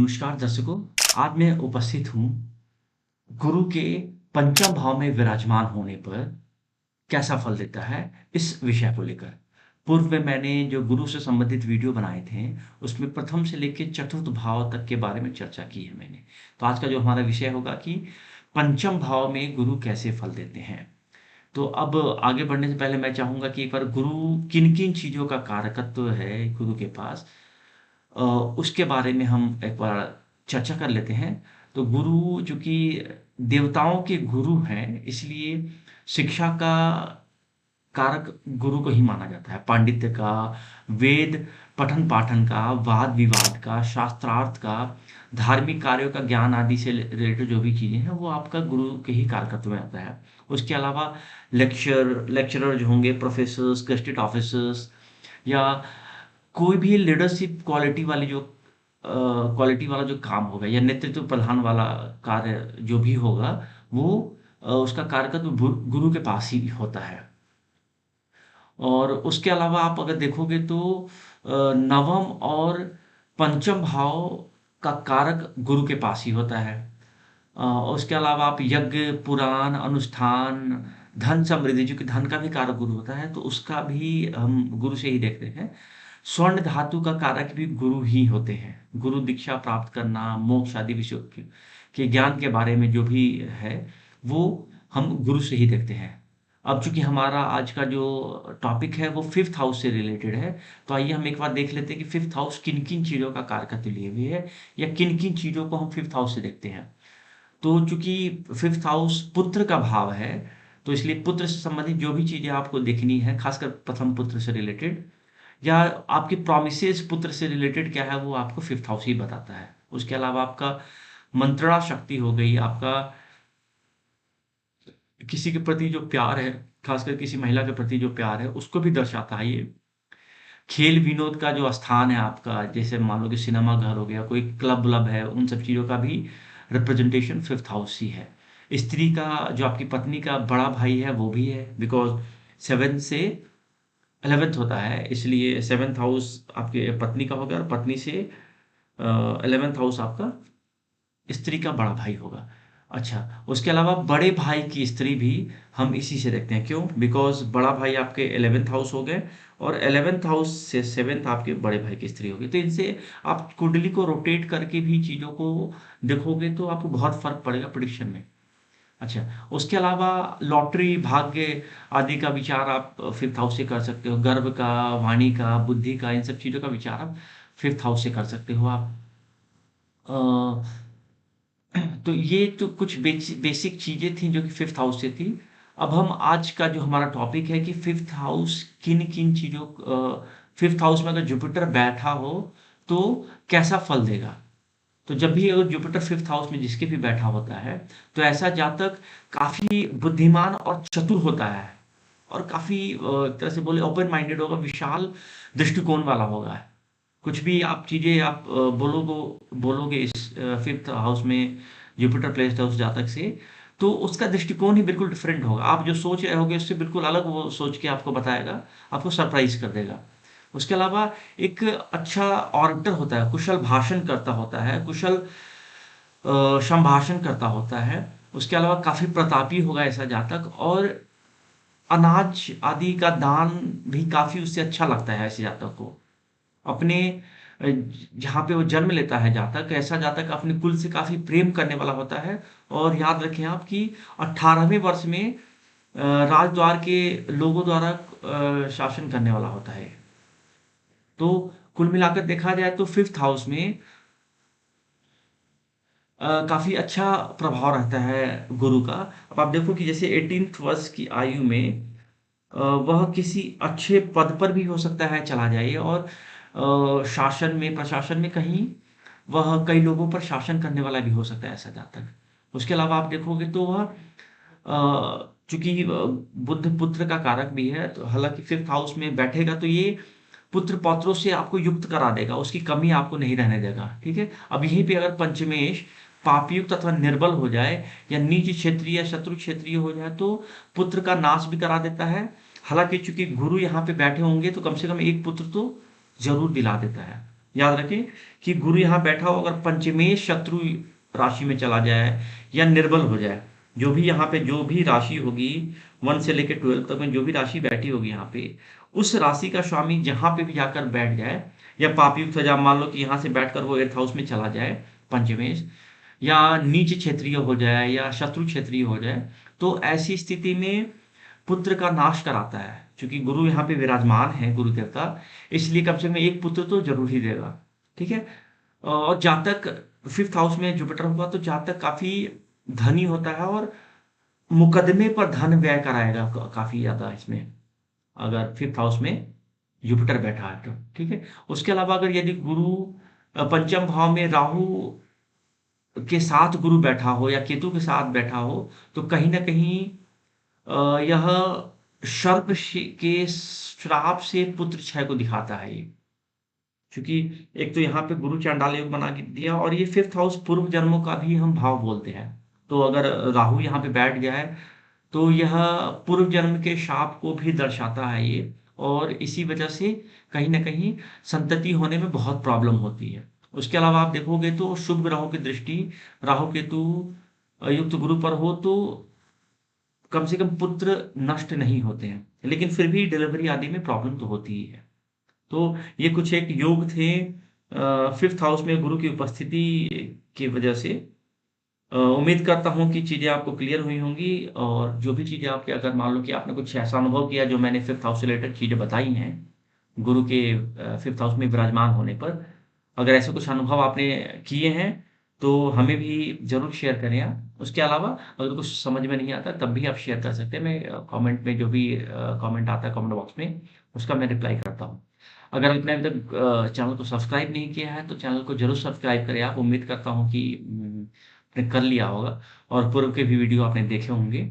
नमस्कार दर्शकों। आज मैं उपस्थित हूँ गुरु के पंचम भाव में विराजमान होने पर कैसा फल देता है, इस विषय को लेकर। पूर्व में मैंने जो गुरु से संबंधित वीडियो बनाए थे, उसमें प्रथम से लेकर चतुर्थ भाव तक के बारे में चर्चा की है मैंने। तो आज का जो हमारा विषय होगा कि पंचम भाव में गुरु कैसे फल देते हैं। तो अब आगे बढ़ने से पहले मैं चाहूंगा कि एक बार गुरु किन किन चीजों का कारकत्व है गुरु के पास, अ, उसके बारे में हम एक बार चर्चा कर लेते हैं। तो गुरु चूंकि देवताओं के गुरु हैं, इसलिए शिक्षा का कारक गुरु को ही माना जाता है। पांडित्य का, वेद पठन पाठन का, वाद विवाद का, शास्त्रार्थ का, धार्मिक कार्यों का ज्ञान आदि से रिलेटेड जो भी चीजें हैं, वो आपका गुरु के ही कारकत्व में आता है। उसके अलावा लेक्चरर जो होंगे, प्रोफेसर्स, गेस्टेड ऑफिसर्स, या कोई भी लीडरशिप क्वालिटी वाली जो क्वालिटी वाला जो काम होगा, या नेतृत्व प्रधान वाला कार्य जो भी होगा, वो उसका कार्यकत्व गुरु के पास ही होता है। और उसके अलावा आप अगर देखोगे तो नवम और पंचम भाव का कारक गुरु के पास ही होता है। उसके अलावा आप यज्ञ, पुराण, अनुष्ठान, धन समृद्धि, जो कि धन का भी कारक गुरु होता है, तो उसका भी हम गुरु से ही देखते हैं। स्वर्ण धातु का कारक भी गुरु ही होते हैं। गुरु दीक्षा प्राप्त करना, मोक्ष आदि विषयों के ज्ञान के बारे में जो भी है, वो हम गुरु से ही देखते हैं। अब चूंकि हमारा आज का जो टॉपिक है वो फिफ्थ हाउस से रिलेटेड है, तो आइए हम एक बार देख लेते हैं कि फिफ्थ हाउस किन किन चीजों का कारकत्व लिए हुए है, या किन किन चीजों को हम फिफ्थ हाउस से देखते हैं। तो चूंकि फिफ्थ हाउस पुत्र का भाव है, तो इसलिए पुत्र से संबंधित जो भी चीजें आपको देखनी है, खासकर प्रथम पुत्र से रिलेटेड, या आपकी प्रोमिसेस पुत्र से रिलेटेड क्या है, वो आपको फिफ्थ हाउस ही बताता है। उसके अलावा आपका मंत्रणा शक्ति हो गई, आपका किसी के प्रति जो प्यार है, खासकर किसी महिला के प्रति जो प्यार है, उसको भी दर्शाता है ये। खेल विनोद का जो स्थान है आपका, जैसे मान लो कि सिनेमा घर हो गया, कोई क्लब व्लब है, उन सब चीजों का भी रिप्रेजेंटेशन फिफ्थ हाउस ही है। स्त्री का, जो आपकी पत्नी का बड़ा भाई है, वो भी है, बिकॉज सेवन से 11th होता है, इसलिए सेवेंथ हाउस आपके पत्नी का होगा, और पत्नी से 11th हाउस आपका स्त्री का बड़ा भाई होगा। अच्छा, उसके अलावा बड़े भाई की स्त्री भी हम इसी से देखते हैं। क्यों? बिकॉज बड़ा भाई आपके 11th हाउस हो गए, और 11th हाउस से 7th आपके बड़े भाई की स्त्री होगी। तो इनसे आप कुंडली को रोटेट करके भी चीजों को देखोगे तो आपको बहुत फर्क पड़ेगा प्रिडिक्शन में। अच्छा, उसके अलावा लॉटरी, भाग्य आदि का विचार आप फिफ्थ हाउस से कर सकते हो। गर्भ का, वाणी का, बुद्धि का, इन सब चीजों का विचार आप फिफ्थ हाउस से कर सकते हो आप। तो ये तो कुछ बेसिक चीजें थी जो कि फिफ्थ हाउस से थी। अब हम आज का जो हमारा टॉपिक है कि फिफ्थ हाउस किन किन चीजों, फिफ्थ हाउस में अगर जुपिटर बैठा हो तो कैसा फल देगा। तो जब भी अगर जुपिटर फिफ्थ हाउस में जिसके भी बैठा होता है, तो ऐसा जातक काफी बुद्धिमान और चतुर होता है, और काफी एक तरह से बोले ओपन माइंडेड होगा, विशाल दृष्टिकोण वाला होगा। कुछ भी आप चीजें आप बोलोगे इस फिफ्थ हाउस में जुपिटर प्लेस्ड है उस जातक से, तो उसका दृष्टिकोण ही बिल्कुल डिफरेंट होगा। आप जो सोच रहे होगे उससे बिल्कुल अलग वो सोच के आपको बताएगा, आपको सरप्राइज कर देगा। उसके अलावा एक अच्छा ऑरेटर होता है, कुशल भाषण करता होता है, कुशल संभाषण करता होता है। उसके अलावा काफी प्रतापी होगा ऐसा जातक, और अनाज आदि का दान भी काफी उससे अच्छा लगता है ऐसे जातक को। अपने जहाँ पे वो जन्म लेता है जातक, ऐसा जातक अपने कुल से काफी प्रेम करने वाला होता है। और याद रखें आप कि 18वें वर्ष में राजद्वार के लोगों द्वारा शासन करने वाला होता है। तो कुल मिलाकर देखा जाए तो फिफ्थ हाउस में काफी अच्छा प्रभाव रहता है गुरु का। अब आप देखो कि जैसे 18th वर्ष की आयु में वह किसी अच्छे पद पर भी हो सकता है चला जाए, और शासन में, प्रशासन में कहीं वह कई लोगों पर शासन करने वाला भी हो सकता है ऐसा जातक। उसके अलावा आप देखोगे तो वह चूंकि बुध पुत्र का कारक भी है, तो हालांकि फिफ्थ हाउस में बैठेगा तो ये पुत्र पौत्रों से आपको युक्त करा देगा, उसकी कमी आपको नहीं रहने देगा। ठीक है। अब यहीं पे अगर पंचमेश पापयुक्त अथवा निर्बल हो जाए, या नीच क्षेत्रीय या शत्रु क्षेत्रीय हो जाए, तो पुत्र का नाश भी करा देता है। हालांकि चूंकि गुरु यहाँ पे बैठे होंगे तो कम से कम एक पुत्र तो जरूर दिला देता है। याद रखें कि गुरु यहाँ बैठा हो, अगर पंचमेश शत्रु राशि में चला जाए या निर्बल हो जाए, जो भी यहाँ पे जो भी राशि होगी 1 से लेकर 12 तक में जो भी राशि बैठी होगी यहाँ पे, उस राशि का स्वामी जहाँ पे भी जाकर बैठ जाए या पापयुक्त हो जाए, मान लो कि यहाँ से बैठकर वो 8th हाउस में चला जाए पंचमेश, या नीच क्षेत्रीय हो जाए या शत्रु क्षेत्रीय हो जाए, तो ऐसी स्थिति में पुत्र का नाश कराता है। क्योंकि गुरु यहाँ पे विराजमान है, गुरु देवता, इसलिए कम से कम एक पुत्र तो जरूर ही देगा। ठीक है। और जातक 5th हाउस में जुपिटर होगा तो जातक काफी धनी होता है और मुकदमे पर धन व्यय कराएगा काफी ज्यादा इसमें, अगर 5th हाउस में जुपिटर बैठा है तो। ठीक है। उसके अलावा अगर यदि गुरु पंचम भाव में राहु के साथ गुरु बैठा हो या केतु के साथ बैठा हो, तो कहीं ना कहीं यह के श्राप से पुत्र क्षय को दिखाता है ये। क्योंकि एक तो यहाँ पे गुरु चांडाल योग बना के दिया, और ये 5th हाउस पूर्व जन्मों का भी हम भाव बोलते हैं। तो अगर राहु यहाँ पे बैठ गया है तो यह पूर्व जन्म के शाप को भी दर्शाता है ये, और इसी वजह से कहीं ना कहीं संतति होने में बहुत प्रॉब्लम होती है। उसके अलावा आप देखोगे तो शुभ ग्रहों की दृष्टि राहु केतु युक्त गुरु पर हो तो कम से कम पुत्र नष्ट नहीं होते हैं, लेकिन फिर भी डिलीवरी आदि में प्रॉब्लम तो होती ही है। तो ये कुछ एक योग थे 5th हाउस में गुरु की उपस्थिति की वजह से। उम्मीद करता हूँ कि चीज़ें आपको क्लियर हुई होंगी, और जो भी चीज़ें आपके, अगर मान लो कि आपने कुछ ऐसा अनुभव किया जो मैंने 5th हाउस से रिलेटेड चीज़ें बताई हैं गुरु के 5th हाउस में विराजमान होने पर, अगर ऐसे कुछ अनुभव आपने किए हैं तो हमें भी ज़रूर शेयर करें आप। उसके अलावा अगर कुछ समझ में नहीं आता तब भी आप शेयर कर सकते हैं, मैं कमेंट में जो भी कमेंट आता है कमेंट बॉक्स में उसका मैं रिप्लाई करता हूँ। अगर आपने अभी तक चैनल को सब्सक्राइब नहीं किया है तो चैनल को जरूर सब्सक्राइब करें आप। उम्मीद करता हूँ कि आपने कर लिया होगा और पूर्व के भी वीडियो आपने देखे होंगे।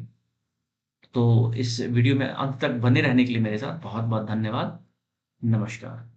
तो इस वीडियो में अंत तक बने रहने के लिए मेरे साथ बहुत बहुत धन्यवाद। नमस्कार।